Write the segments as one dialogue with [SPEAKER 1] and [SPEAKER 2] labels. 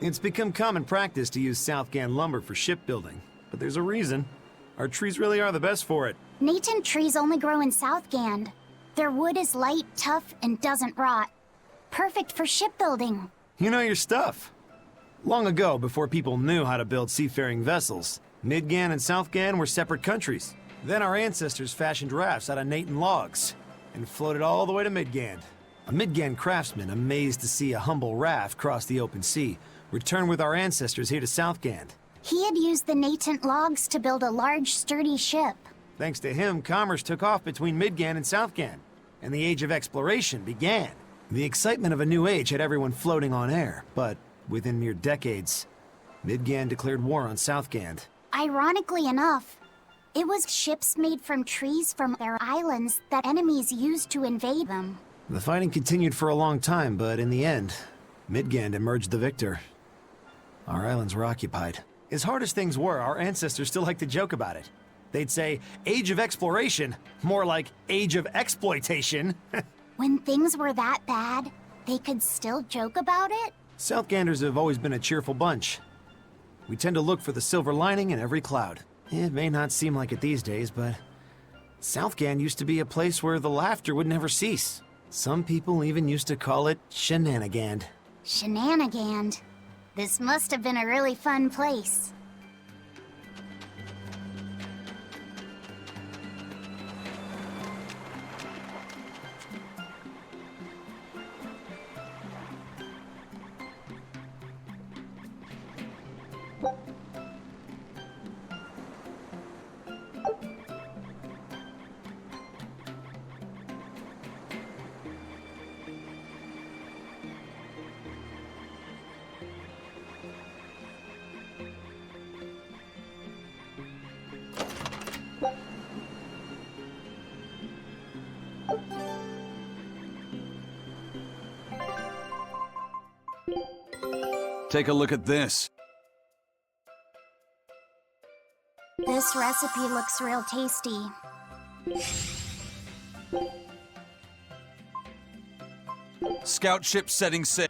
[SPEAKER 1] It's become common practice to use Southgan lumber for shipbuilding, but there's a reason. Our trees really are the best for it.
[SPEAKER 2] Natant trees only grow in Southgand. Their wood is light, tough, and doesn't rot. Perfect for shipbuilding.
[SPEAKER 1] You know your stuff. Long ago, before people knew how to build seafaring vessels, Midgan and Southgan were separate countries. Then our ancestors fashioned rafts out of Natant logs and floated all the way to Midgand. A Midgand craftsman, amazed to see a humble raft cross the open sea, returned with our ancestors here to Southgand.
[SPEAKER 2] He had used the Natant logs to build a large, sturdy ship.
[SPEAKER 1] Thanks to him, commerce took off between Midgand and Southgand, and the Age of Exploration began. The excitement of a new age had everyone floating on air, but within mere decades, Midgand declared war on Southgand.
[SPEAKER 2] Ironically enough, it was ships made from trees from their islands that enemies used to invade them.
[SPEAKER 1] The fighting continued for a long time, but in the end, Midgand emerged the victor. Our islands were occupied. As hard as things were, our ancestors still liked to joke about it. They'd say, Age of Exploration, more like Age of Exploitation.
[SPEAKER 2] When things were that bad, they could still joke about it?
[SPEAKER 1] Southganders have always been a cheerful bunch. We tend to look for the silver lining in every cloud. It may not seem like it these days, but Southgand used to be a place where the laughter would never cease. Some people even used to call it Shenanigand.
[SPEAKER 2] Shenanigand. This must have been a really fun place.
[SPEAKER 3] Take a look at this.
[SPEAKER 2] This recipe looks real tasty.
[SPEAKER 3] Scout ship setting sail.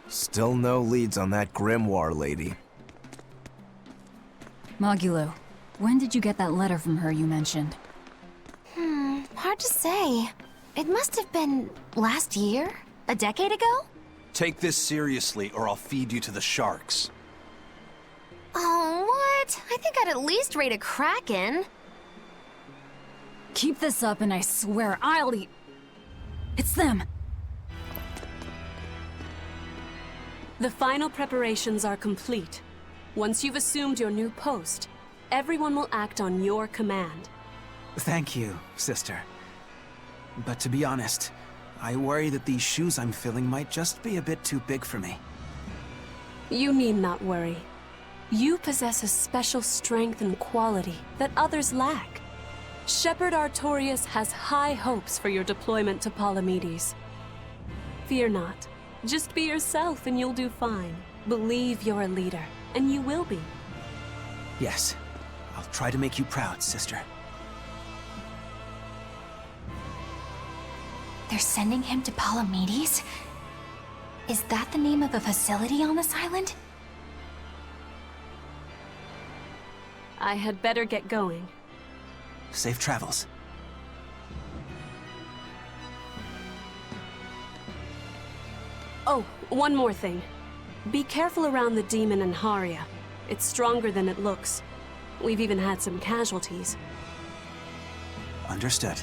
[SPEAKER 4] Still no leads on that Grimoire lady.
[SPEAKER 5] Mogulo, when did you get that letter from her you mentioned?
[SPEAKER 6] Hard to say. It must have been last year? A decade ago?
[SPEAKER 3] Take this seriously or I'll feed you to the sharks.
[SPEAKER 6] Oh, what? I think I'd at least rate a Kraken.
[SPEAKER 5] Keep this up and I swear I'll eat... It's them!
[SPEAKER 7] The final preparations are complete. Once you've assumed your new post, everyone will act on your command.
[SPEAKER 8] Thank you, sister. But to be honest, I worry that these shoes I'm filling might just be a bit too big for me.
[SPEAKER 7] You need not worry. You possess a special strength and quality that others lack. Shepherd Artorias has high hopes for your deployment to Palamedes. Fear not. Just be yourself and you'll do fine. Believe you're a leader, and you will be.
[SPEAKER 8] Yes, I'll try to make you proud, sister.
[SPEAKER 6] They're sending him to Palamedes? Is that the name of a facility on this island?
[SPEAKER 7] I had better get going.
[SPEAKER 8] Safe travels.
[SPEAKER 7] Oh, one more thing. Be careful around the demon in Haria. It's stronger than it looks. We've even had some casualties.
[SPEAKER 8] Understood.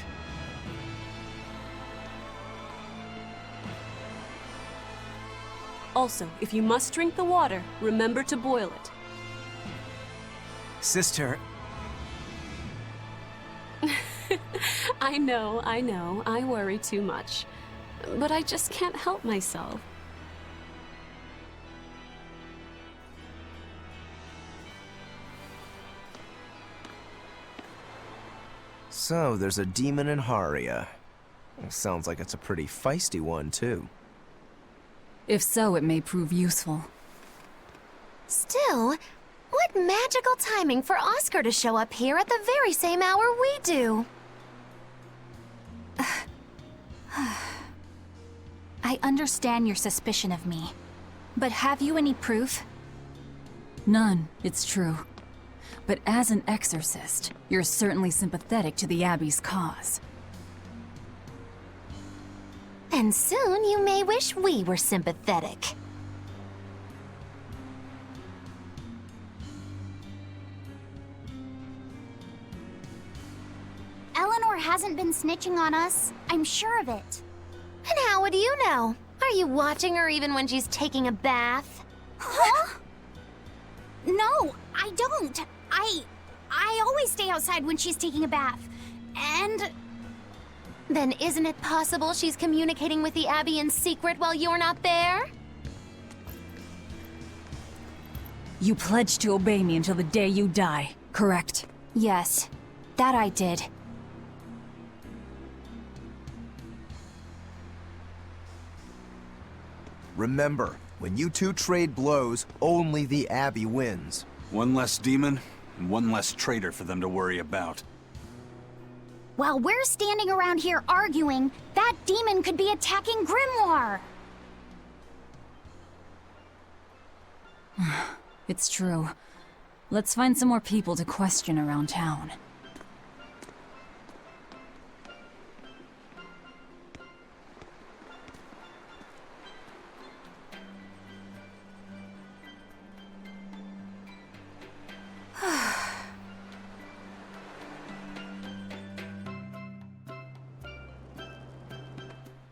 [SPEAKER 7] Also, if you must drink the water, remember to boil it.
[SPEAKER 8] Sister,
[SPEAKER 7] I know, I worry too much. But I just can't help myself.
[SPEAKER 4] So, there's a demon in Haria. Sounds like it's a pretty feisty one, too.
[SPEAKER 5] If so, it may prove useful.
[SPEAKER 6] Still, what magical timing for Oscar to show up here at the very same hour we do.
[SPEAKER 2] I understand your suspicion of me. But have you any proof?
[SPEAKER 5] None, it's true. But as an exorcist, you're certainly sympathetic to the Abbey's cause.
[SPEAKER 6] And soon you may wish we were sympathetic.
[SPEAKER 2] Eleanor hasn't been snitching on us. I'm sure of it.
[SPEAKER 6] And how would you know? Are you watching her even when she's taking a bath?
[SPEAKER 2] Huh? No, I don't. I always stay outside when she's taking a bath. And
[SPEAKER 6] Then isn't it possible she's communicating with the Abbey in secret while you're not there?
[SPEAKER 5] You pledged to obey me until the day you die, correct?
[SPEAKER 2] yes, that I did.
[SPEAKER 4] Remember, when you two trade blows, only the Abbey wins.
[SPEAKER 3] One less demon, and one less traitor for them to worry about.
[SPEAKER 2] While we're standing around here arguing, that demon could be attacking Grimoire.
[SPEAKER 5] It's true. Let's find some more people to question around town.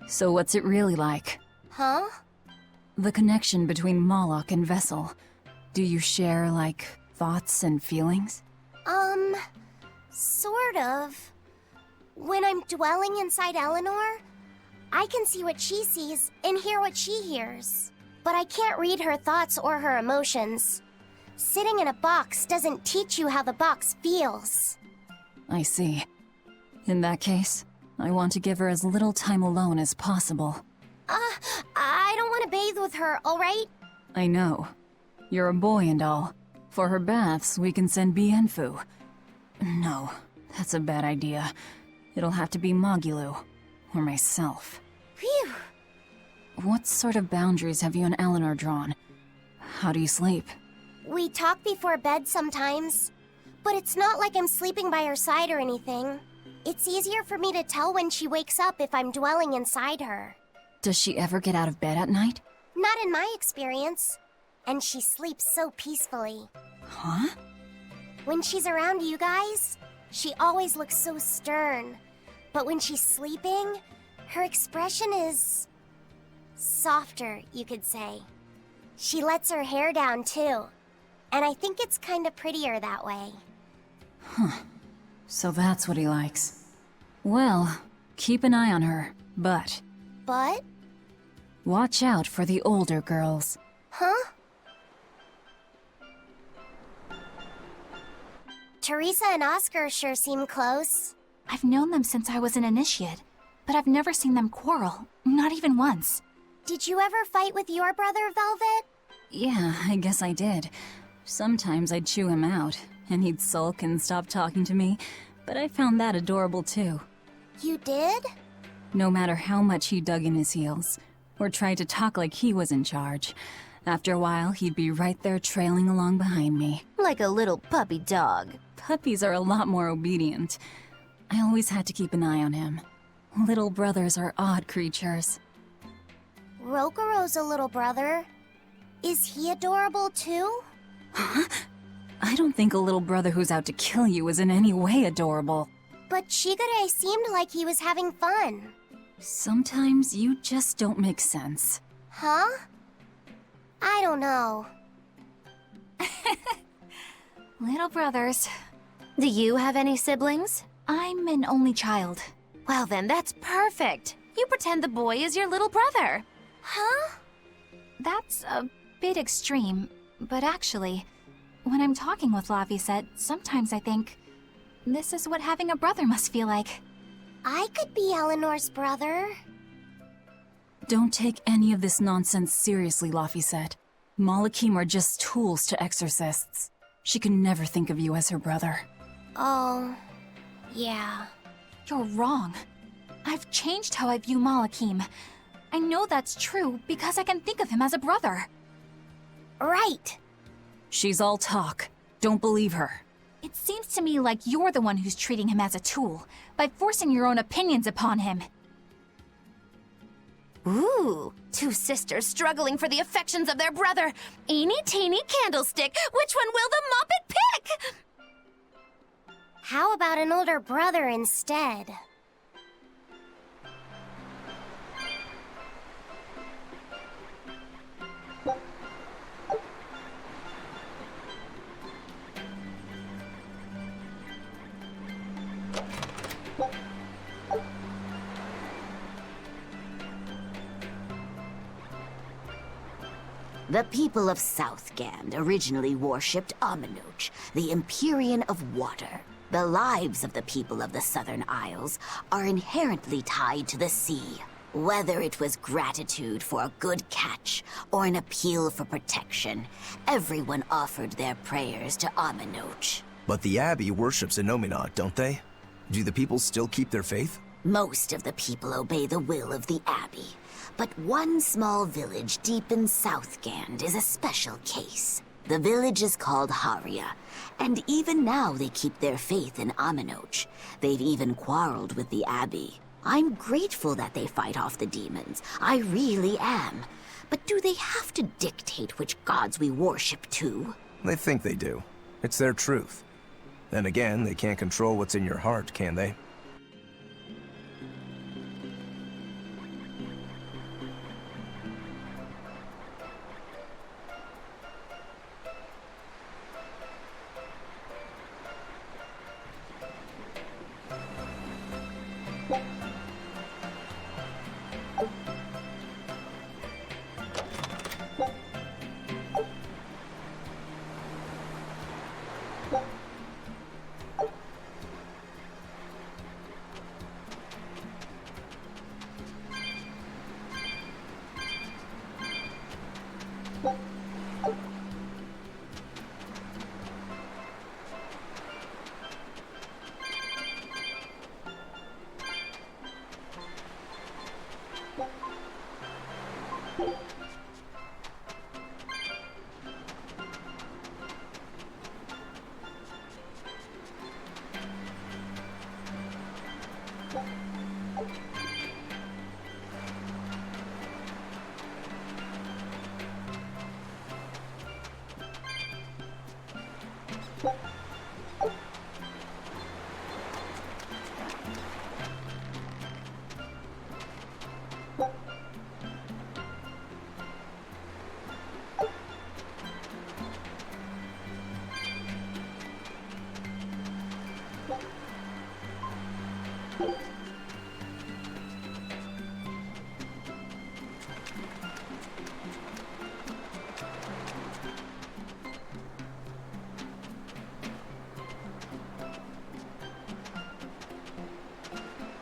[SPEAKER 5] So what's it really like?
[SPEAKER 6] Huh?
[SPEAKER 5] The connection between Moloch and Vessel. Do you share, like, thoughts and feelings?
[SPEAKER 2] Sort of. When I'm dwelling inside Eleanor, I can see what she sees and hear what she hears. But I can't read her thoughts or her emotions. Sitting in a box doesn't teach you how the box feels.
[SPEAKER 5] I see. In that case, I want to give her as little time alone as possible.
[SPEAKER 2] I don't want to bathe with her, alright?
[SPEAKER 5] I know. You're a boy and all. For her baths, we can send Bienfu. No, that's a bad idea. It'll have to be Magulu. Or myself.
[SPEAKER 2] Phew.
[SPEAKER 5] What sort of boundaries have you and Eleanor drawn? How do you sleep?
[SPEAKER 2] We talk before bed sometimes. But it's not like I'm sleeping by her side or anything. It's easier for me to tell when she wakes up if I'm dwelling inside her.
[SPEAKER 5] Does she ever get out of bed at night?
[SPEAKER 2] Not in my experience. And she sleeps so peacefully.
[SPEAKER 5] Huh?
[SPEAKER 2] When she's around you guys, she always looks so stern. But when she's sleeping, her expression is softer, you could say. She lets her hair down too. And I think it's kinda prettier that way.
[SPEAKER 5] So that's what he likes. Well, keep an eye on her, but
[SPEAKER 2] But?
[SPEAKER 5] watch out for the older girls.
[SPEAKER 2] Huh? Teresa and Oscar sure seem close.
[SPEAKER 9] I've known them since I was an initiate, but I've never seen them quarrel, not even once.
[SPEAKER 2] Did you ever fight with your brother, Velvet?
[SPEAKER 5] Yeah, I guess I did. Sometimes I'd chew him out, and he'd sulk and stop talking to me, but I found that adorable too.
[SPEAKER 2] You did?
[SPEAKER 5] No matter how much he dug in his heels, or tried to talk like he was in charge. After a while, he'd be right there trailing along behind me.
[SPEAKER 6] Like a little puppy dog.
[SPEAKER 5] Puppies are a lot more obedient. I always had to keep an eye on him. Little brothers are odd creatures.
[SPEAKER 2] Rokuro's a little brother. Is he adorable too?
[SPEAKER 5] Huh? I don't think a little brother who's out to kill you is in any way adorable.
[SPEAKER 2] But Shigure seemed like he was having fun.
[SPEAKER 5] Sometimes you just don't make sense.
[SPEAKER 2] Huh? I don't know.
[SPEAKER 9] Little brothers.
[SPEAKER 6] Do you have any siblings?
[SPEAKER 9] I'm an only child.
[SPEAKER 6] Well then, that's perfect. You pretend the boy is your little brother.
[SPEAKER 2] Huh?
[SPEAKER 9] That's a bit extreme, but actually, when I'm talking with Lavisette, sometimes I think, this is what having a brother must feel like.
[SPEAKER 2] I could be Eleanor's brother.
[SPEAKER 5] Don't take any of this nonsense seriously, Lavisette. Malakim are just tools to exorcists. She could never think of you as her brother.
[SPEAKER 2] Oh, yeah.
[SPEAKER 9] You're wrong. I've changed how I view Malakim. I know that's true because I can think of him as a brother.
[SPEAKER 2] Right.
[SPEAKER 5] She's all talk. Don't believe her.
[SPEAKER 9] It seems to me like you're the one who's treating him as a tool, by forcing your own opinions upon him.
[SPEAKER 6] Ooh, two sisters struggling for the affections of their brother. Eeny teeny candlestick, which one will the Muppet pick?
[SPEAKER 2] How about an older brother instead?
[SPEAKER 10] The people of Southgand originally worshipped Amenoch, the Empyrean of Water. The lives of the people of the Southern Isles are inherently tied to the sea. Whether it was gratitude for a good catch or an appeal for protection, everyone offered their prayers to Amenoch.
[SPEAKER 4] But the Abbey worships Innominat, don't they? Do the people still keep their faith?
[SPEAKER 10] Most of the people obey the will of the Abbey. But one small village deep in Southgand is a special case. The village is called Haria, and even now they keep their faith in Amenoch. They've even quarreled with the Abbey. I'm grateful that they fight off the demons. I really am. But do they have to dictate which gods we worship too?
[SPEAKER 4] They think they do. It's their truth. Then again, they can't control what's in your heart, can they?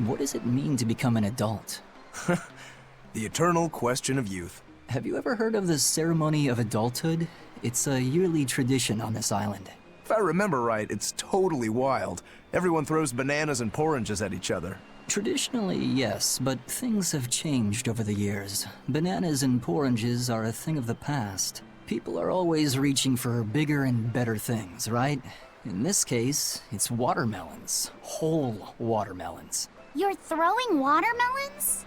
[SPEAKER 11] What does it mean to become an adult?
[SPEAKER 4] The eternal question of youth.
[SPEAKER 11] Have you ever heard of the ceremony of adulthood? It's a yearly tradition on this island.
[SPEAKER 4] If I remember right, it's totally wild. Everyone throws bananas and porridges at each other.
[SPEAKER 11] Traditionally, yes, but things have changed over the years. Bananas and oranges are a thing of the past. People are always reaching for bigger and better things, right? In this case, it's watermelons. Whole watermelons.
[SPEAKER 2] You're throwing watermelons?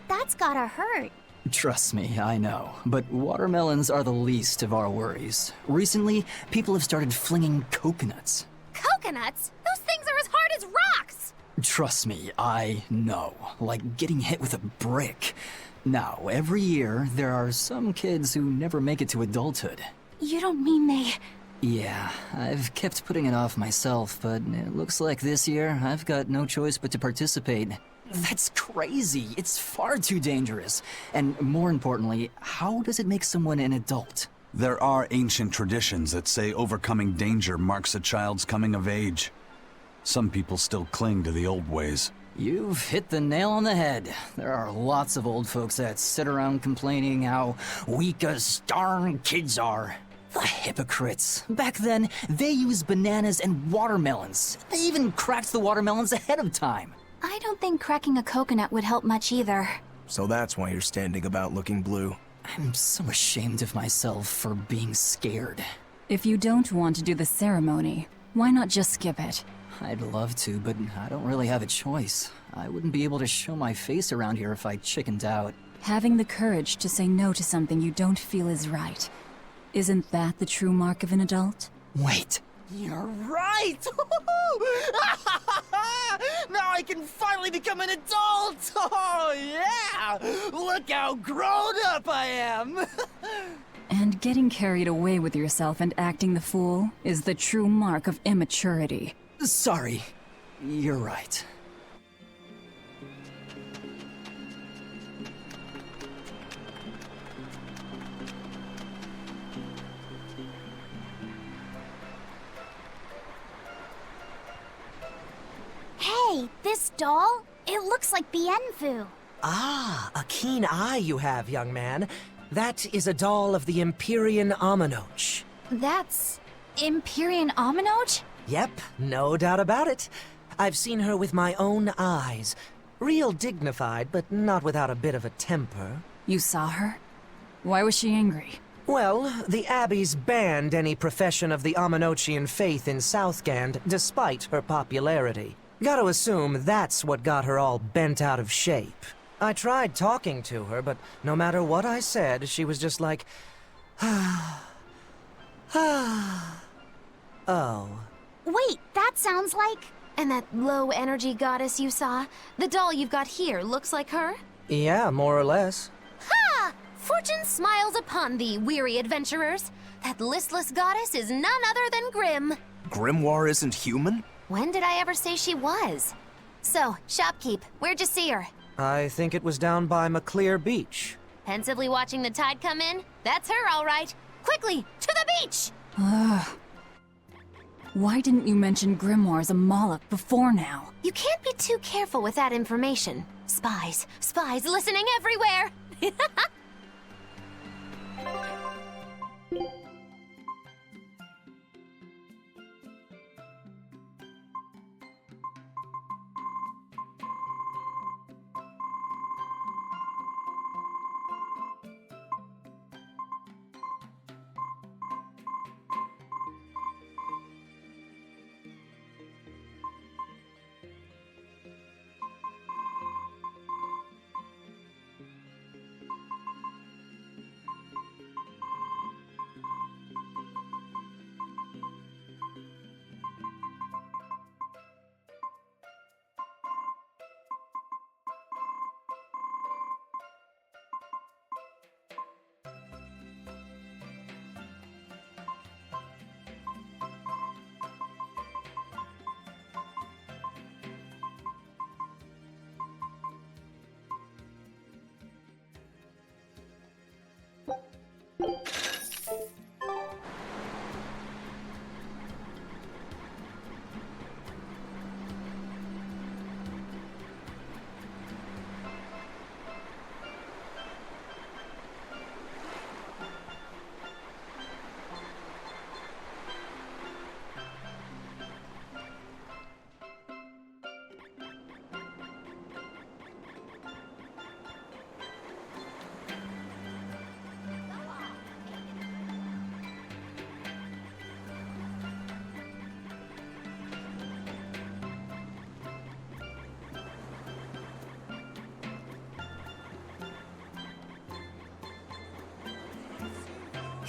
[SPEAKER 2] That's gotta hurt.
[SPEAKER 11] Trust me, I know. But watermelons are the least of our worries. Recently, people have started flinging coconuts.
[SPEAKER 6] Coconuts? Those things are as hard as rocks!
[SPEAKER 11] Trust me, I know. Like getting hit with a brick. Now, every year, there are some kids who never make it to adulthood.
[SPEAKER 9] You don't mean they...
[SPEAKER 11] Yeah, I've kept putting it off myself, but it looks like this year I've got no choice but to participate. That's crazy! It's far too dangerous. And more importantly, how does it make someone an adult?
[SPEAKER 3] There are ancient traditions that say overcoming danger marks a child's coming of age. Some people still cling to the old ways.
[SPEAKER 11] You've hit the nail on the head. There are lots of old folks that sit around complaining how weak as darn kids are. The hypocrites. Back then, they used bananas and watermelons. They even cracked the watermelons ahead of time.
[SPEAKER 9] I don't think cracking a coconut would help much either.
[SPEAKER 4] So that's why you're standing about looking blue.
[SPEAKER 11] I'm so ashamed of myself for being scared.
[SPEAKER 5] If you don't want to do the ceremony, why not just skip it?
[SPEAKER 11] I'd love to, but I don't really have a choice. I wouldn't be able to show my face around here if I chickened out.
[SPEAKER 5] Having the courage to say no to something you don't feel is right. Isn't that the true mark of an adult?
[SPEAKER 11] Wait. You're right! Now I can finally become an adult! Oh, yeah! Look how grown up I am!
[SPEAKER 5] And getting carried away with yourself and acting the fool is the true mark of immaturity.
[SPEAKER 11] Sorry. You're right.
[SPEAKER 2] Hey, this doll? It looks like Bienfu.
[SPEAKER 12] Ah, a keen eye you have, young man. That is a doll of the Empyrean Aminoch.
[SPEAKER 9] That's... Empyrean Aminoch?
[SPEAKER 12] Yep, no doubt about it. I've seen her with my own eyes. Real dignified, but not without a bit of a temper.
[SPEAKER 5] You saw her? Why was she angry?
[SPEAKER 12] Well, the Abbeys banned any profession of the Aminochian faith in Southgand, despite her popularity. Gotta assume that's what got her all bent out of shape. I tried talking to her, but no matter what I said, she was just like... Oh.
[SPEAKER 2] Wait, that sounds like...
[SPEAKER 6] And that low-energy goddess you saw? The doll you've got here looks like her?
[SPEAKER 12] Yeah, more or less.
[SPEAKER 6] Ha! Fortune smiles upon thee, weary adventurers. That listless goddess is none other than Grim.
[SPEAKER 4] Grimoire isn't human?
[SPEAKER 6] When did I ever say she was? So, shopkeep, where'd you see her?
[SPEAKER 12] I think it was down by McClear Beach.
[SPEAKER 6] Pensively watching the tide come in? That's her, all right. Quickly, to the beach!
[SPEAKER 5] Ugh. Why didn't you mention Grimoire as a Moloch before now?
[SPEAKER 6] You can't be too careful with that information. Spies, spies listening everywhere!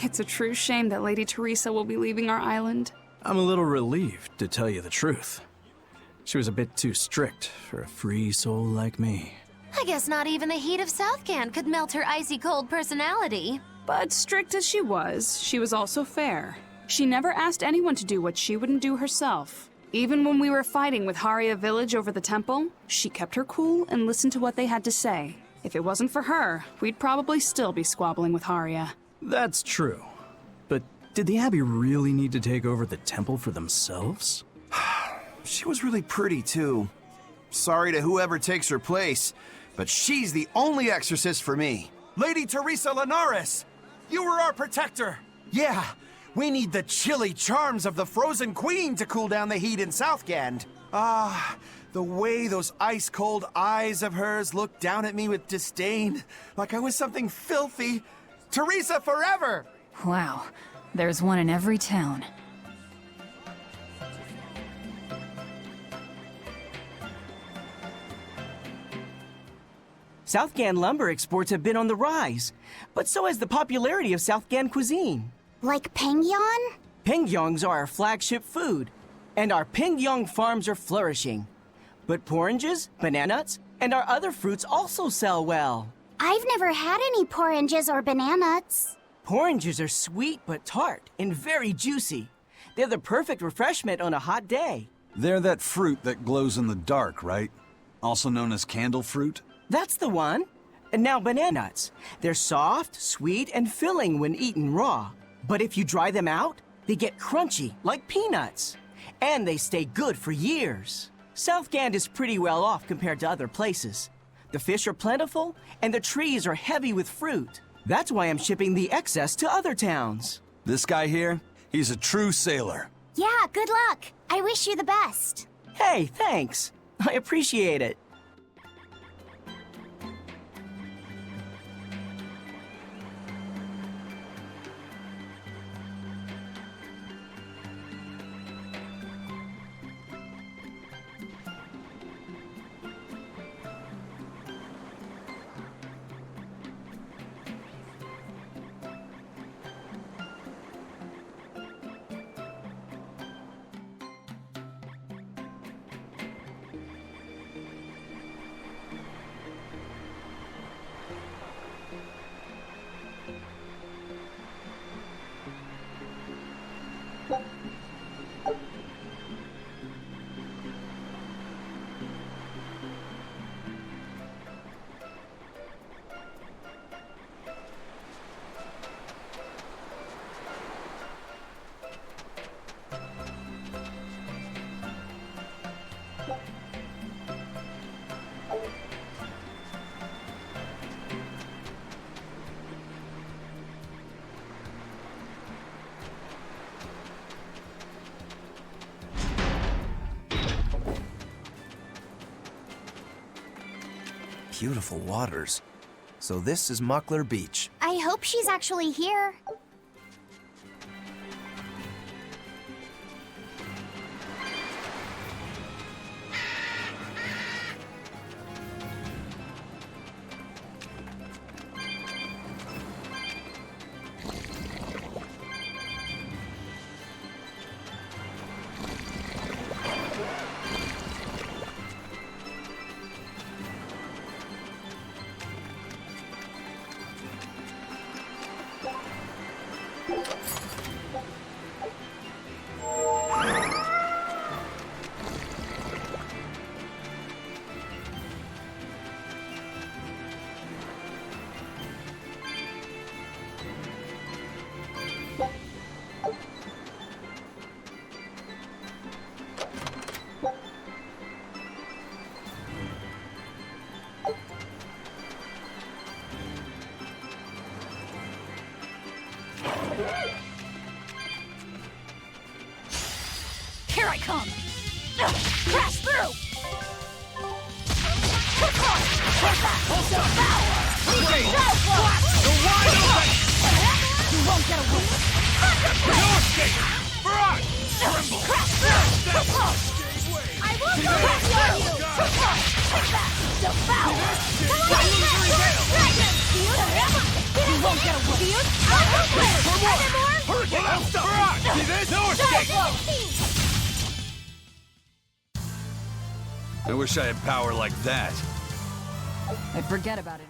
[SPEAKER 13] It's a true shame that Lady Teresa will be leaving our island.
[SPEAKER 8] I'm a little relieved, to tell you the truth. She was a bit too strict for a free soul like me.
[SPEAKER 6] I guess not even the heat of Southgand could melt her icy cold personality.
[SPEAKER 13] But strict as she was also fair. She never asked anyone to do what she wouldn't do herself. Even when we were fighting with Haria Village over the temple, she kept her cool and listened to what they had to say. If it wasn't for her, we'd probably still be squabbling with Haria.
[SPEAKER 8] That's true. But did the Abbey really need to take over the temple for themselves?
[SPEAKER 14] She was really pretty, too. Sorry to whoever takes her place, but she's the only exorcist for me.
[SPEAKER 1] Lady Teresa Linares! You were our protector! Yeah, we need the chilly charms of the Frozen Queen to cool down the heat in Southgand. Ah, the way those ice-cold eyes of hers looked down at me with disdain, like I was something filthy. Teresa forever!
[SPEAKER 5] Wow, there's one in every town.
[SPEAKER 15] Southgand lumber exports have been on the rise, but so has the popularity of Southgand cuisine.
[SPEAKER 2] Like Pengyong?
[SPEAKER 15] Pengyongs are our flagship food, and our Pengyong farms are flourishing. But oranges, bananas, and our other fruits also sell well.
[SPEAKER 2] I've never had any oranges or bananas.
[SPEAKER 15] Oranges are sweet but tart and very juicy. They're the perfect refreshment on a hot day.
[SPEAKER 3] They're that fruit that glows in the dark, right? Also known as candle fruit?
[SPEAKER 15] That's the one. And now bananas. They're soft, sweet, and filling when eaten raw. But if you dry them out, they get crunchy, like peanuts. And they stay good for years. Southgand is pretty well off compared to other places. The fish are plentiful, and the trees are heavy with fruit. That's why I'm shipping the excess to other towns.
[SPEAKER 3] This guy here, he's a true sailor.
[SPEAKER 2] Yeah, good luck. I wish you the best.
[SPEAKER 15] Hey, thanks. I appreciate it.
[SPEAKER 4] Beautiful waters. So this is Muckler Beach.
[SPEAKER 2] I hope she's actually here.
[SPEAKER 6] Here I come! Crash through! You won't get away! No escape! For us! Crash through! I will crash on you! Devour! You won't get away!
[SPEAKER 3] I wish I had power like that.
[SPEAKER 5] I'd forget about it.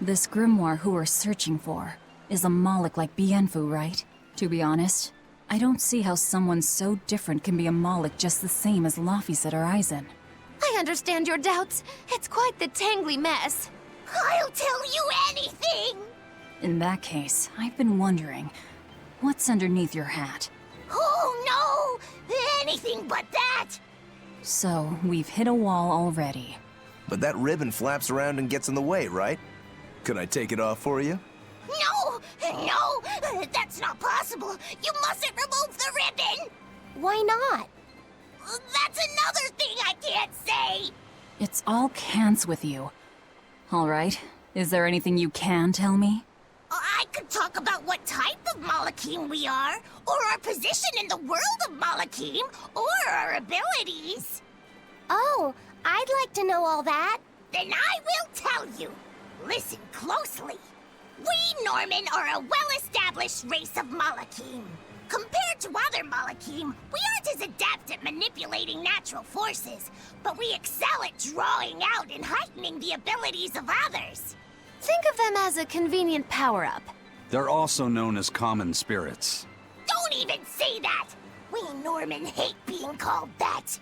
[SPEAKER 5] This grimoire who we're searching for is a Moloch like Bienfu, right? To be honest, I don't see how someone so different can be a Moloch just the same as Laphicet or Eisen.
[SPEAKER 16] I understand your doubts. It's quite the tangly mess.
[SPEAKER 2] I'll tell you anything!
[SPEAKER 5] In that case, I've been wondering, what's underneath your hat?
[SPEAKER 2] Oh no! Anything but that!
[SPEAKER 5] So, we've hit a wall already.
[SPEAKER 4] But that ribbon flaps around and gets in the way, right? Could I take it off for you?
[SPEAKER 2] No! No! That's not possible! You mustn't remove the ribbon! Why not? That's another thing I can't say!
[SPEAKER 5] It's all cans with you. Alright, is there anything you can tell me?
[SPEAKER 2] I could talk about what type of Malachim we are, or our position in the world of Malachim, or our abilities. Oh, I'd like to know all that. Then I will tell you. Listen closely. We Norman are a well-established race of Malachim. Compared to other Malachim, we aren't as adept at manipulating natural forces, but we excel at drawing out and heightening the abilities of others.
[SPEAKER 16] Think of them as a convenient power-up.
[SPEAKER 3] They're also known as common spirits.
[SPEAKER 2] Don't even say that! We Norman hate being called that.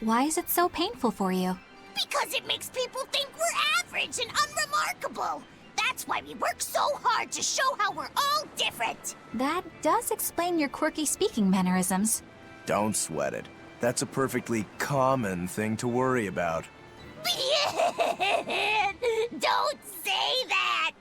[SPEAKER 9] Why is it so painful for you?
[SPEAKER 2] Because it makes people think we're average and unremarkable. That's why we work so hard to show how we're all different.
[SPEAKER 9] That does explain your quirky speaking mannerisms.
[SPEAKER 4] Don't sweat it. That's a perfectly common thing to worry about.
[SPEAKER 2] Don't say that!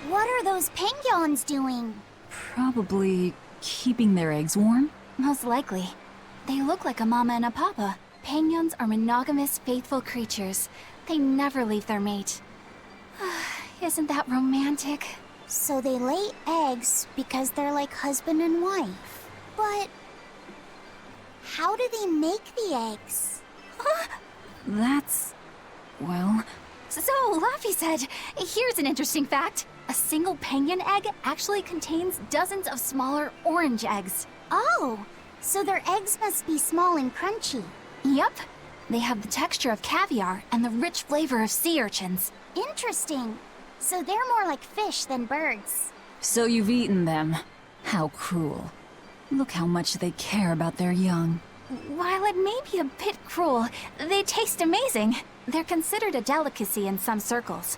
[SPEAKER 2] What are those penguins doing?
[SPEAKER 5] Probably keeping their eggs warm?
[SPEAKER 9] Most likely. They look like a mama and a papa. Penguins are monogamous, faithful creatures. They never leave their mate. Isn't that romantic?
[SPEAKER 2] So they lay eggs because they're like husband and wife. But how do they make the eggs?
[SPEAKER 5] That's... well...
[SPEAKER 9] So, Laphicet, here's an interesting fact. A single penguin egg actually contains dozens of smaller orange eggs.
[SPEAKER 2] Oh, so their eggs must be small and crunchy.
[SPEAKER 9] Yep. They have the texture of caviar and the rich flavor of sea urchins.
[SPEAKER 2] Interesting. So they're more like fish than birds.
[SPEAKER 5] So you've eaten them. How cruel. Look how much they care about their young.
[SPEAKER 9] While it may be a bit cruel, they taste amazing. They're considered a delicacy in some circles.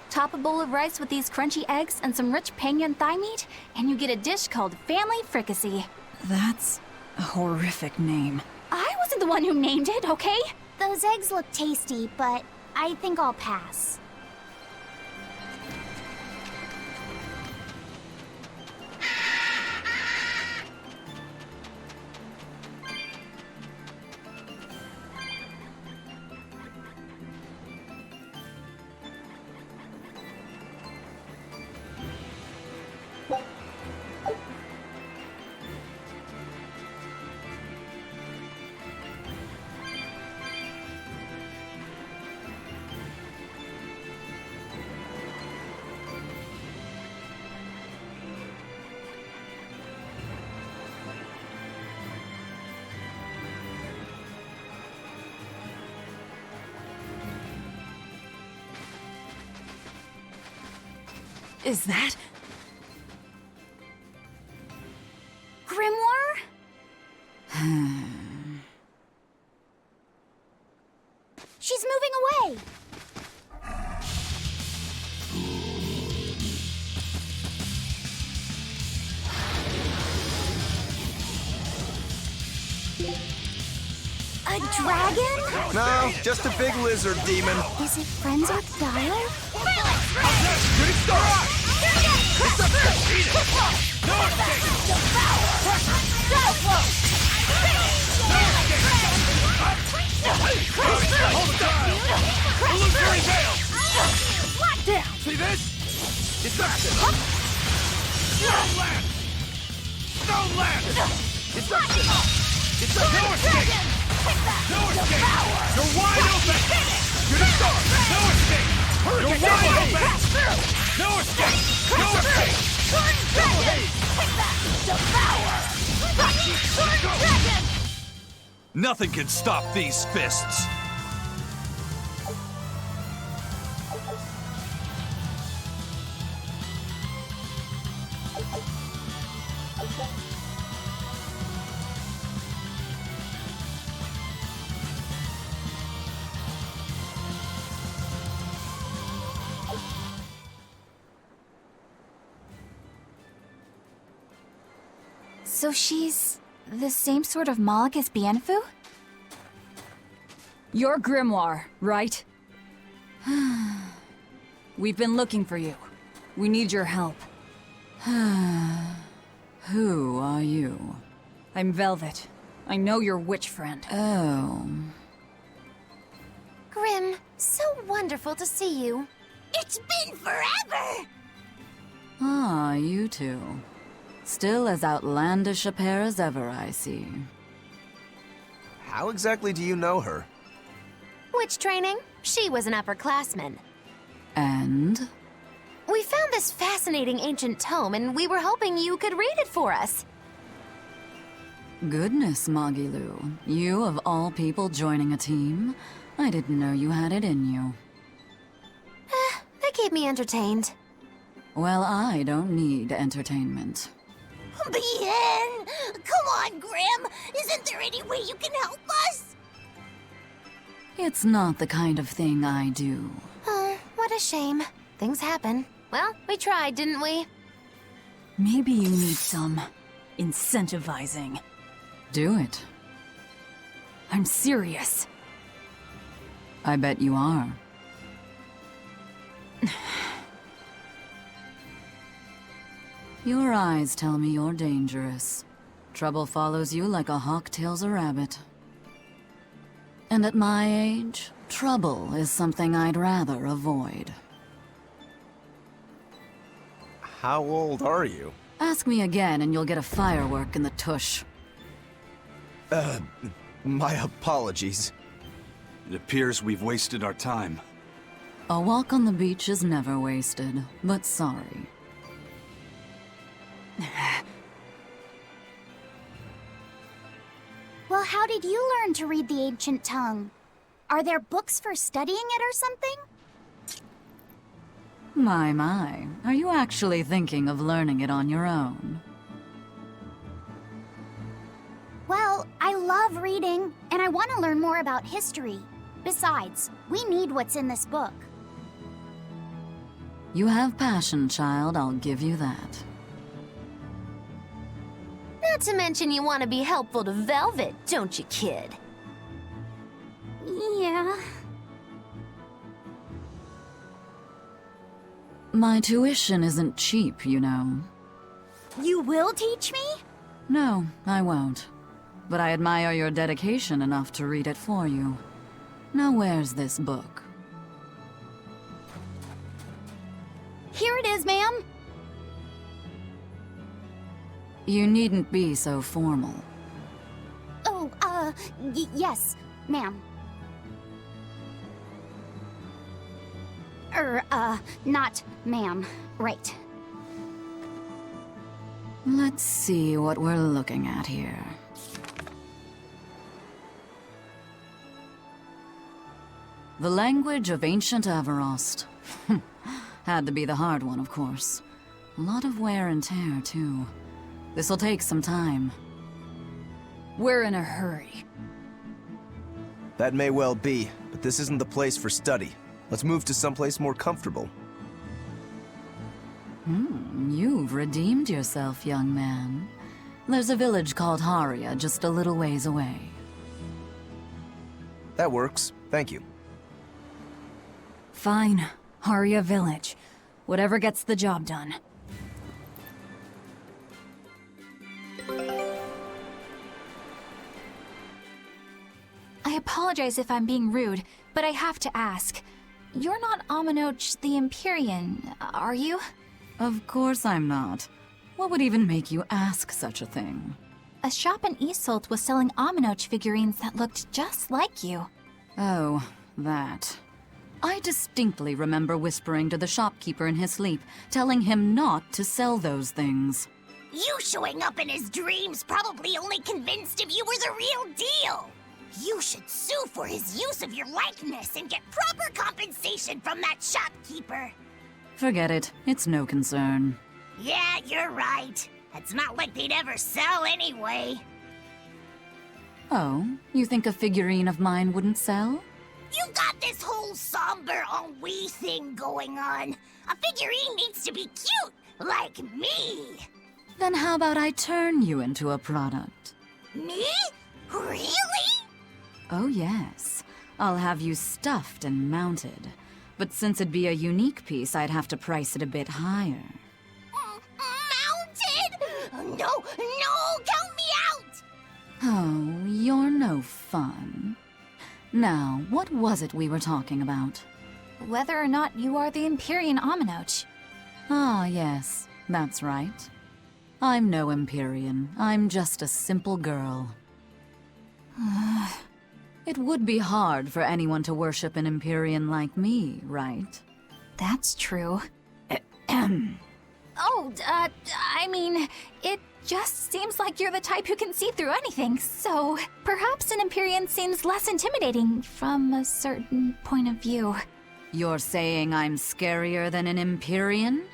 [SPEAKER 9] Top a bowl of rice with these crunchy eggs and some rich Penguin thigh meat, and you get a dish called family fricassee.
[SPEAKER 5] That's a horrific name.
[SPEAKER 9] I wasn't the one who named it, okay?
[SPEAKER 2] Those eggs look tasty, but I think I'll pass.
[SPEAKER 5] Is that...
[SPEAKER 9] Grimoire?
[SPEAKER 2] She's moving away! A dragon?
[SPEAKER 14] No, just a big lizard demon.
[SPEAKER 2] Is it friends with Dire?
[SPEAKER 6] Good start! It's up there! Eat it! No escape! Devour! No escape! Hold the dial! Illusory veil!
[SPEAKER 2] Lockdown!
[SPEAKER 6] See this? Deception! No land! No land! Deception! Deception! No escape! No escape! You're wide open! Good start! No escape! You're wide open! No escape! No escape! Double hate!
[SPEAKER 2] Devour!
[SPEAKER 3] Nothing can stop these fists.
[SPEAKER 9] So she's the same sort of Moloch as Bienfu?
[SPEAKER 5] You're Grimoire, right? We've been looking for you. We need your help. Who are you? I'm Velvet. I know your witch friend. Oh.
[SPEAKER 2] Grim, so wonderful to see you. It's been forever!
[SPEAKER 5] Ah, you two. Still as outlandish a pair as ever, I see.
[SPEAKER 4] How exactly do you know her?
[SPEAKER 2] Witch training? She was an upperclassman.
[SPEAKER 5] And?
[SPEAKER 2] We found this fascinating ancient tome, and we were hoping you could read it for us.
[SPEAKER 5] Goodness, Magilu. You of all people joining a team? I didn't know you had it in you.
[SPEAKER 2] That keep me entertained.
[SPEAKER 5] Well, I don't need entertainment.
[SPEAKER 2] Bien! Come on, Grim! Isn't there any way you can help us?
[SPEAKER 5] It's not the kind of thing I do.
[SPEAKER 2] Oh, what a shame. Things happen. Well, we tried, didn't we?
[SPEAKER 5] Maybe you need some incentivizing. Do it. I'm serious. I bet you are. Your eyes tell me you're dangerous. Trouble follows you like a hawk tails a rabbit. And at my age, trouble is something I'd rather avoid.
[SPEAKER 4] How old are you?
[SPEAKER 5] Ask me again and you'll get a firework in the tush.
[SPEAKER 4] My apologies.
[SPEAKER 3] It appears we've wasted our time.
[SPEAKER 5] A walk on the beach is never wasted, but sorry.
[SPEAKER 2] Well, how did you learn to read the ancient tongue? Are there books for studying it or something?
[SPEAKER 5] My. Are you actually thinking of learning it on your own?
[SPEAKER 2] Well, I love reading, and I want to learn more about history. Besides, we need what's in this book.
[SPEAKER 5] You have passion, child, I'll give you that.
[SPEAKER 16] Not to mention you want to be helpful to Velvet, don't you, kid?
[SPEAKER 2] Yeah.
[SPEAKER 5] My tuition isn't cheap, you know.
[SPEAKER 2] You will teach me?
[SPEAKER 5] No, I won't. But I admire your dedication enough to read it for you. Now where's this book?
[SPEAKER 2] Here it is, ma'am.
[SPEAKER 5] You needn't be so formal.
[SPEAKER 2] Oh, yes, ma'am. Not ma'am. Right.
[SPEAKER 5] Let's see what we're looking at here. The language of ancient Averost. Had to be the hard one, of course. A lot of wear and tear, too. This'll take some time. We're in a hurry.
[SPEAKER 4] That may well be, but this isn't the place for study. Let's move to someplace more comfortable.
[SPEAKER 5] You've redeemed yourself, young man. There's a village called Haria just a little ways away.
[SPEAKER 4] That works. Thank you.
[SPEAKER 5] Fine. Haria Village. Whatever gets the job done.
[SPEAKER 9] I apologize if I'm being rude, but I have to ask. You're not Aminoch the Empyrean, are you?
[SPEAKER 5] Of course I'm not. What would even make you ask such a thing?
[SPEAKER 9] A shop in Isolt was selling Aminoch figurines that looked just like you.
[SPEAKER 5] Oh, that. I distinctly remember whispering to the shopkeeper in his sleep, telling him not to sell those things.
[SPEAKER 2] You showing up in his dreams probably only convinced him you were the real deal. You should sue for his use of your likeness and get proper compensation from that shopkeeper.
[SPEAKER 5] Forget it. It's no concern.
[SPEAKER 2] Yeah, you're right. It's not like they'd ever sell anyway.
[SPEAKER 5] Oh, you think a figurine of mine wouldn't sell?
[SPEAKER 2] You got this whole somber ennui thing going on. A figurine needs to be cute, like me.
[SPEAKER 5] Then how about I turn you into a product?
[SPEAKER 2] Me? Really?
[SPEAKER 5] Oh yes. I'll have you stuffed and mounted. But since it'd be a unique piece, I'd have to price it a bit higher.
[SPEAKER 2] Mounted? No, count me out!
[SPEAKER 5] Oh, you're no fun. Now, what was it we were talking about?
[SPEAKER 9] Whether or not you are the Empyrean Aminoch.
[SPEAKER 5] Ah, yes, that's right. I'm no Empyrean. I'm just a simple girl. It would be hard for anyone to worship an Empyrean like me, right?
[SPEAKER 9] That's true. I mean, it just seems like you're the type who can see through anything, so perhaps an Empyrean seems less intimidating from a certain point of view.
[SPEAKER 5] You're saying I'm scarier than an Empyrean?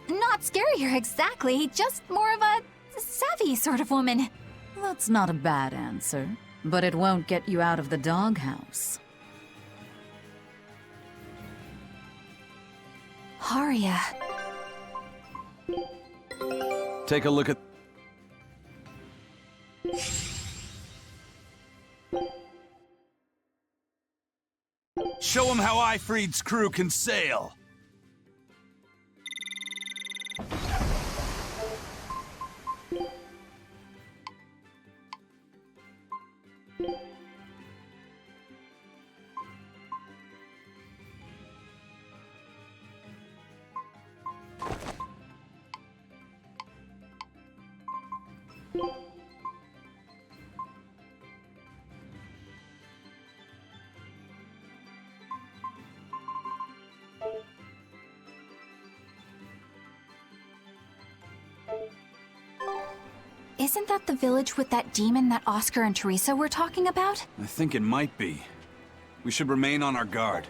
[SPEAKER 9] Not scarier exactly, just more of a savvy sort of woman.
[SPEAKER 5] That's not a bad answer, but it won't get you out of the doghouse.
[SPEAKER 9] Haria.
[SPEAKER 3] Take a look at... Show him how Ifrid's crew can sail!
[SPEAKER 9] Isn't that the village with that demon that Oscar and Teresa were talking about?
[SPEAKER 3] I think it might be. We should remain on our guard.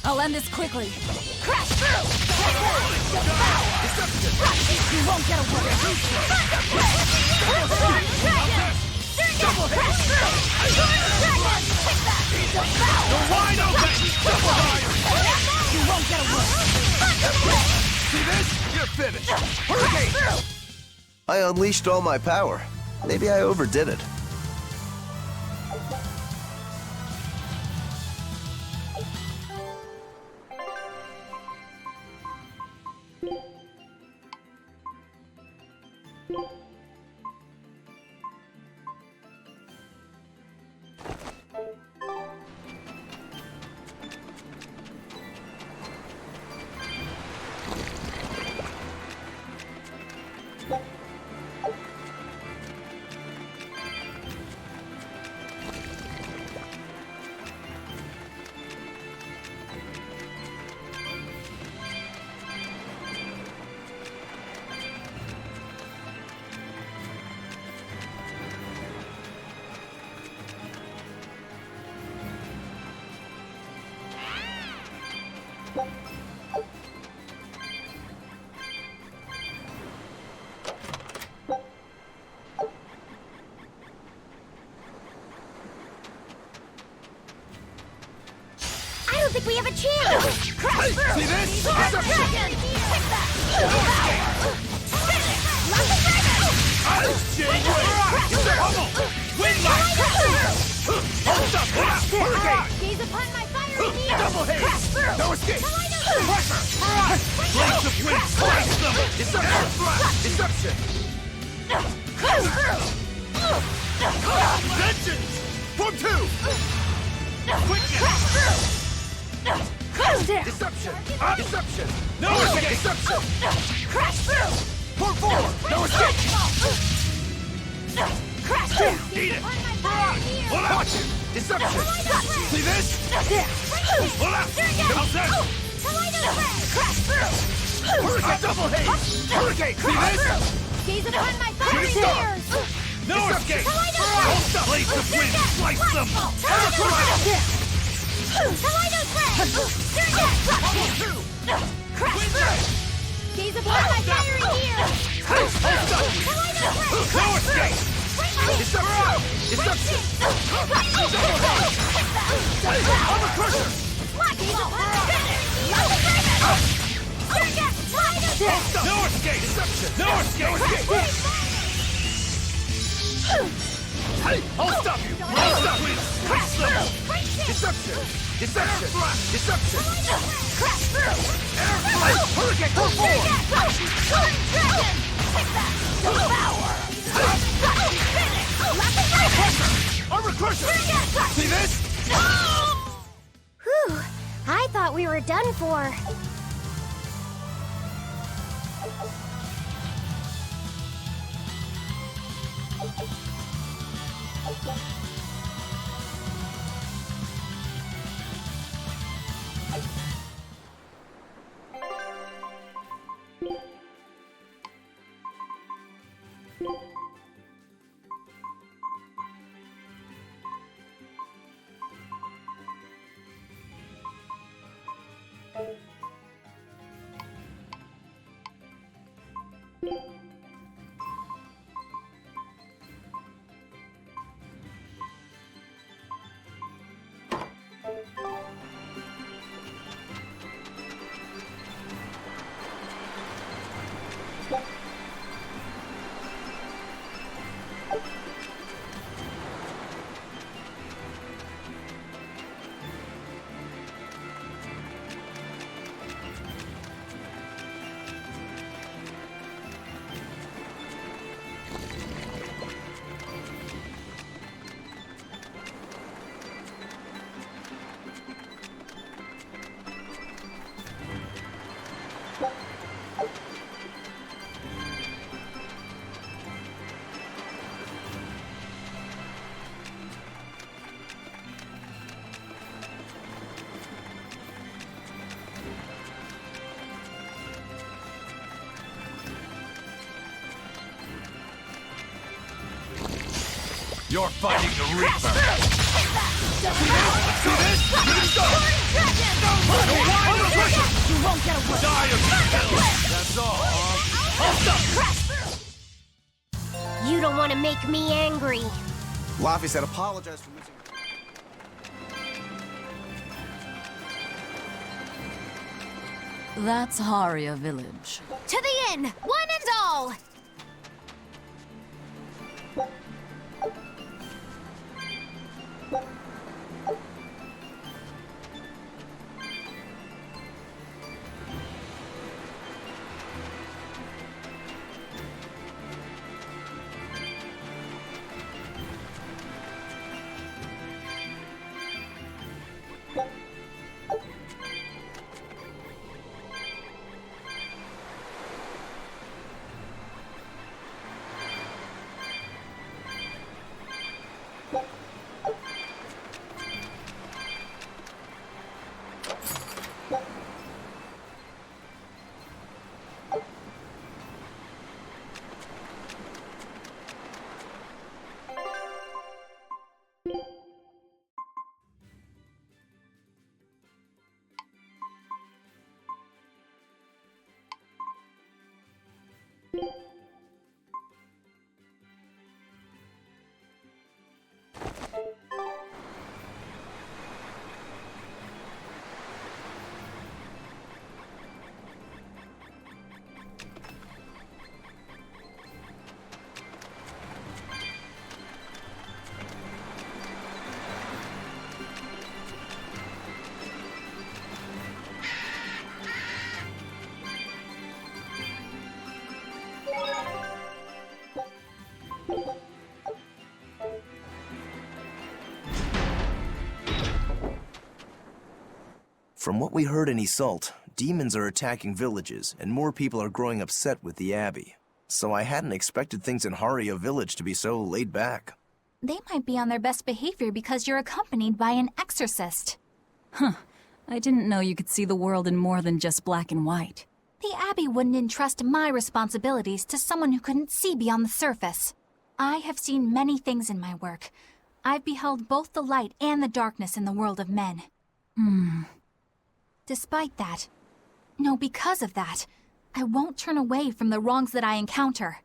[SPEAKER 5] I'll end this quickly.
[SPEAKER 6] Crash through!
[SPEAKER 5] You won't get away.
[SPEAKER 6] Double hit! You're wide open! Double fire!
[SPEAKER 5] You won't get away.
[SPEAKER 6] See this? You're finished! Hurricane!
[SPEAKER 4] I unleashed all my power. Maybe I overdid it.
[SPEAKER 2] I don't think we have a chance! Crash through!
[SPEAKER 6] See this?
[SPEAKER 2] Dragon! Take that! Finish! Lock the dragon!
[SPEAKER 6] Ice chain wave! It's a pummel! Wind lock! Hold up! Hurricane!
[SPEAKER 2] Gaze upon my fiery needle!
[SPEAKER 6] Double hit!
[SPEAKER 2] Crash through!
[SPEAKER 6] No escape!
[SPEAKER 2] Pressure!
[SPEAKER 6] Blades of wind! Slice them! Deception! Deception!
[SPEAKER 2] Crash through!
[SPEAKER 6] Vengeance! Form 2! Quickness!
[SPEAKER 2] Crash through!
[SPEAKER 6] Deception! Deception! No escape! Deception!
[SPEAKER 2] Crash through!
[SPEAKER 6] Form 4! No escape!
[SPEAKER 2] Crash through!
[SPEAKER 6] Eat it! Watch it! Deception! See this? Pull out! How's that?
[SPEAKER 2] Crash through!
[SPEAKER 6] Hurricane! Double haze! Hurricane! See this?
[SPEAKER 2] Gaze upon my fiery
[SPEAKER 6] Shooting star!
[SPEAKER 2] spears!
[SPEAKER 6] No escape! Hold up! Blades of wind! Slice them!
[SPEAKER 2] Kaleido thread! Crash through! Gaze upon my fiery ears!
[SPEAKER 6] Hold up! No escape! Deception! Deception! Double haze! Armor crusher!
[SPEAKER 2] Gaze upon my finish!
[SPEAKER 6] No escape! Deception! No escape! I'll stop you! I'll stop you! Crash them! Deception! Deception! Deception!
[SPEAKER 2] Crash through!
[SPEAKER 6] Hurricane! Go forward!
[SPEAKER 2] Dragon! Take that! Devour! Finish!
[SPEAKER 6] Armor crusher! See this?
[SPEAKER 2] Whew! I thought we were done for.
[SPEAKER 6] You're fighting the Reaper.
[SPEAKER 2] You won't get away.
[SPEAKER 6] Die of kills. That's all,
[SPEAKER 2] You don't want to make me angry.
[SPEAKER 4] Laffy said apologize for losing.
[SPEAKER 5] That's Haria Village.
[SPEAKER 16] To the inn, one and all!
[SPEAKER 4] From what we heard in Iseult, demons are attacking villages, and more people are growing upset with the Abbey. So I hadn't expected things in Haria Village to be so laid back.
[SPEAKER 9] They might be on their best behavior because you're accompanied by an exorcist.
[SPEAKER 5] Huh. I didn't know you could see the world in more than just black and white.
[SPEAKER 9] The Abbey wouldn't entrust my responsibilities to someone who couldn't see beyond the surface. I have seen many things in my work. I've beheld both the light and the darkness in the world of men. Despite that, no, because of that, I won't turn away from the wrongs that I encounter.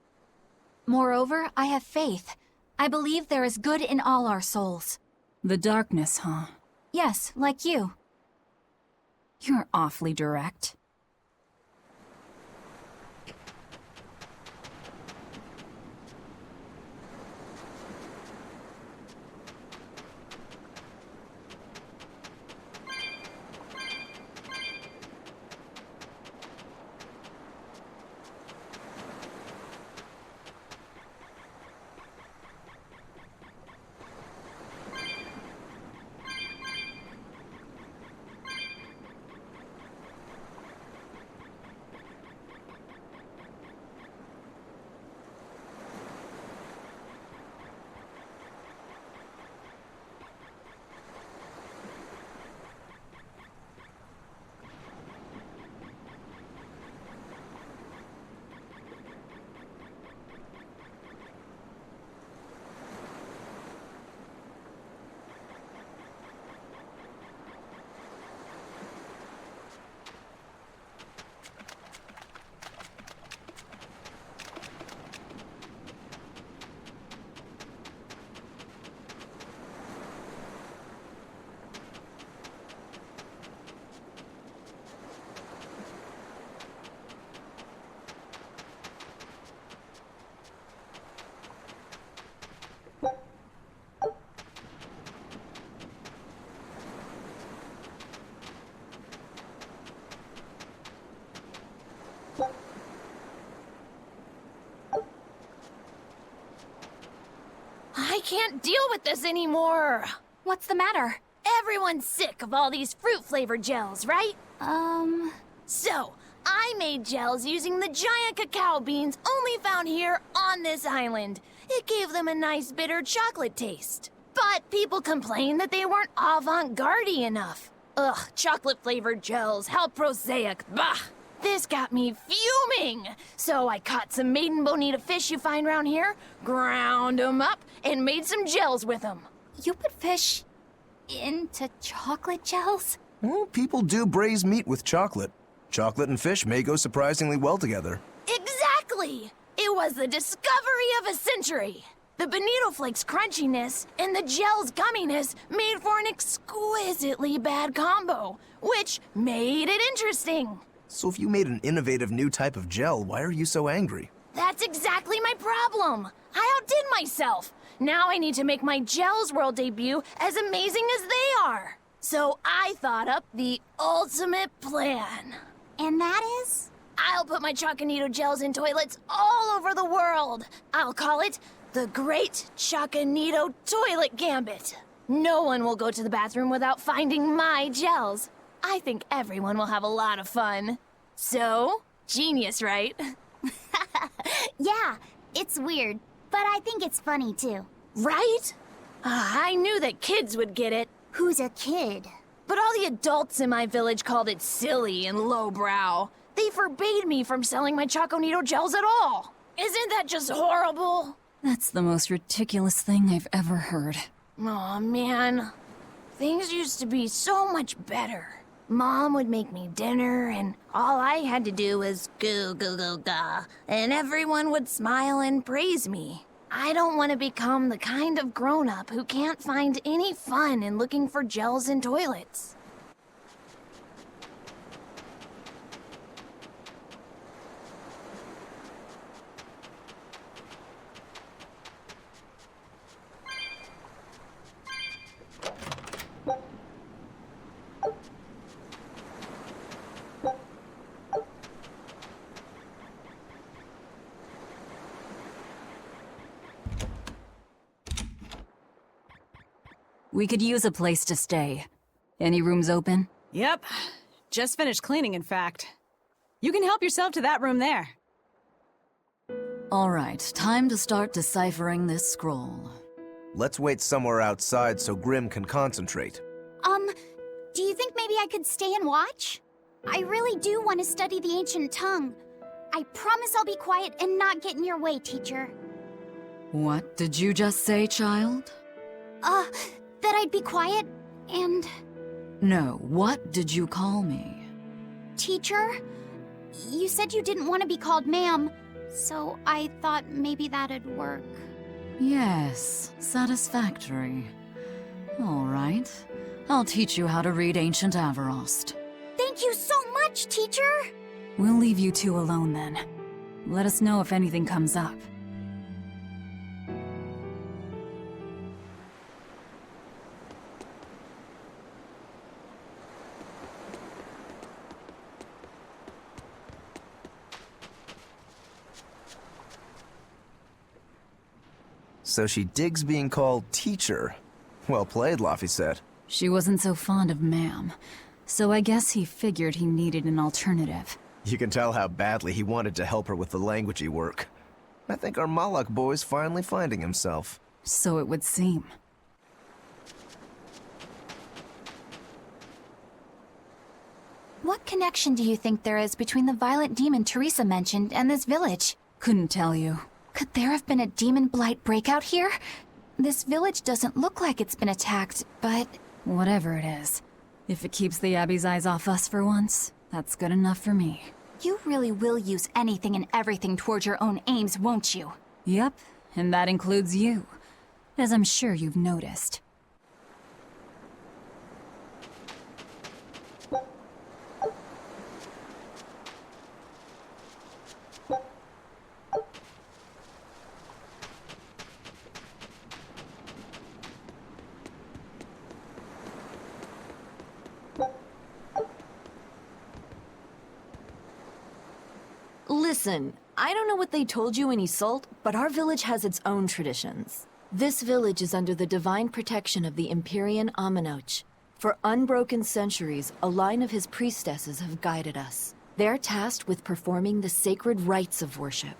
[SPEAKER 9] Moreover, I have faith. I believe there is good in all our souls.
[SPEAKER 5] The darkness, huh?
[SPEAKER 9] Yes, like you.
[SPEAKER 5] You're awfully direct.
[SPEAKER 16] I can't deal with this anymore.
[SPEAKER 9] What's the matter?
[SPEAKER 16] Everyone's sick of all these fruit-flavored gels, right? So, I made gels using the giant cacao beans only found here on this island. It gave them a nice bitter chocolate taste. But people complained that they weren't avant-garde enough. Ugh, chocolate-flavored gels, how prosaic, bah! This got me fuming! So I caught some maiden bonita fish you find around here, ground them up, and made some gels with them.
[SPEAKER 9] You put fish into chocolate gels?
[SPEAKER 4] Well, people do braise meat with chocolate. Chocolate and fish may go surprisingly well together.
[SPEAKER 16] Exactly! It was the discovery of a century! The bonito flakes crunchiness and the gel's gumminess made for an exquisitely bad combo, which made it interesting.
[SPEAKER 4] So if you made an innovative new type of gel, why are you so angry?
[SPEAKER 16] That's exactly my problem. I outdid myself. Now I need to make my Gels World debut as amazing as they are. So I thought up the ultimate plan.
[SPEAKER 2] And that is?
[SPEAKER 16] I'll put my Choconito gels in toilets all over the world. I'll call it the Great Choconito Toilet Gambit. No one will go to the bathroom without finding my gels. I think everyone will have a lot of fun. So, genius, right?
[SPEAKER 2] Yeah, it's weird, but I think it's funny too.
[SPEAKER 16] Right? I knew that kids would get it.
[SPEAKER 2] Who's a kid?
[SPEAKER 16] But all the adults in my village called it silly and lowbrow. They forbade me from selling my Choconito gels at all. Isn't that just horrible?
[SPEAKER 5] That's the most ridiculous thing I've ever heard.
[SPEAKER 16] Aw, man. Things used to be so much better. Mom would make me dinner, and all I had to do was go, go, go, ga, and everyone would smile and praise me. I don't want to become the kind of grown-up who can't find any fun in looking for gels in toilets.
[SPEAKER 5] We could use a place to stay. Any rooms open?
[SPEAKER 17] Yep. Just finished cleaning, in fact. You can help yourself to that room there.
[SPEAKER 5] All right, time to start deciphering this scroll.
[SPEAKER 4] Let's wait somewhere outside so Grim can concentrate.
[SPEAKER 2] Do you think maybe I could stay and watch? I really do want to study the ancient tongue. I promise I'll be quiet and not get in your way, teacher.
[SPEAKER 5] What did you just say, child?
[SPEAKER 2] That I'd be quiet and...
[SPEAKER 5] No, what did you call me?
[SPEAKER 2] Teacher? You said you didn't want to be called ma'am, so I thought maybe that'd work.
[SPEAKER 5] Yes, satisfactory. All right. I'll teach you how to read Ancient Avarost.
[SPEAKER 2] Thank you so much, teacher!
[SPEAKER 5] We'll leave you two alone then. Let us know if anything comes up.
[SPEAKER 4] So she digs being called teacher. Well played, Laphicet.
[SPEAKER 5] She wasn't so fond of ma'am, so I guess he figured he needed an alternative.
[SPEAKER 4] You can tell how badly he wanted to help her with the languagey work. I think our Malak boy's finally finding himself.
[SPEAKER 5] So it would seem.
[SPEAKER 9] What connection do you think there is between the violent demon Teresa mentioned and this village?
[SPEAKER 5] Couldn't tell you.
[SPEAKER 9] Could there have been a demon blight breakout here? This village doesn't look like it's been attacked, but...
[SPEAKER 5] Whatever it is. If it keeps the Abbey's eyes off us for once, that's good enough for me.
[SPEAKER 9] You really will use anything and everything towards your own aims, won't you?
[SPEAKER 5] Yep, and that includes you, as I'm sure you've noticed.
[SPEAKER 18] Listen, I don't know what they told you in Isolde, but our village has its own traditions. This village is under the divine protection of the Empyrean Amenoch. For unbroken centuries, a line of his priestesses have guided us. They're tasked with performing the sacred rites of worship.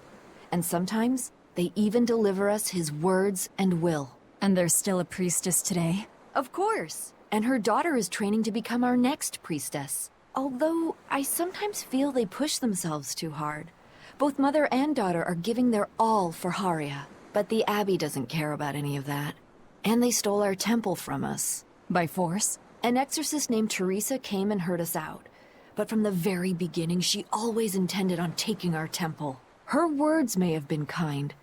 [SPEAKER 18] And sometimes, they even deliver us his words and will.
[SPEAKER 5] And there's still a priestess today?
[SPEAKER 18] Of course. And her daughter is training to become our next priestess. Although, I sometimes feel they push themselves too hard. Both mother and daughter are giving their all for Haria, but the Abbey doesn't care about any of that. And they stole our temple from us.
[SPEAKER 5] By force?
[SPEAKER 18] An exorcist named Teresa came and heard us out. But from the very beginning, she always intended on taking our temple. Her words may have been kind,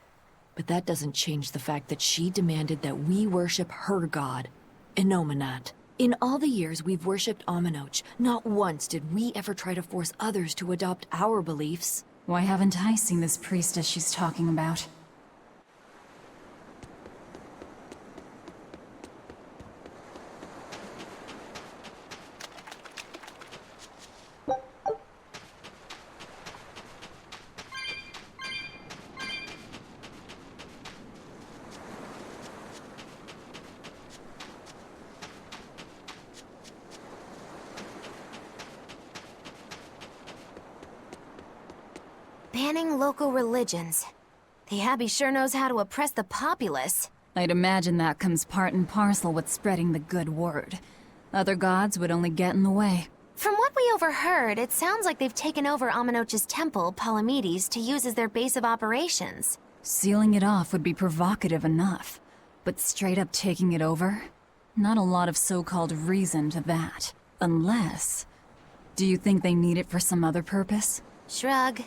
[SPEAKER 18] but that doesn't change the fact that she demanded that we worship her god, Inominat. In all the years we've worshipped Amenoch, not once did we ever try to force others to adopt our beliefs.
[SPEAKER 5] Why haven't I seen this priestess she's talking about?
[SPEAKER 2] Banning local religions. The Abbey sure knows how to oppress the populace.
[SPEAKER 5] I'd imagine that comes part and parcel with spreading the good word. Other gods would only get in the way.
[SPEAKER 2] From what we overheard, it sounds like they've taken over Amenoch's temple, Palamedes, to use as their base of operations.
[SPEAKER 5] Sealing it off would be provocative enough, but straight up taking it over? Not a lot of so-called reason to that. Unless... Do you think they need it for some other purpose?
[SPEAKER 2] Shrug.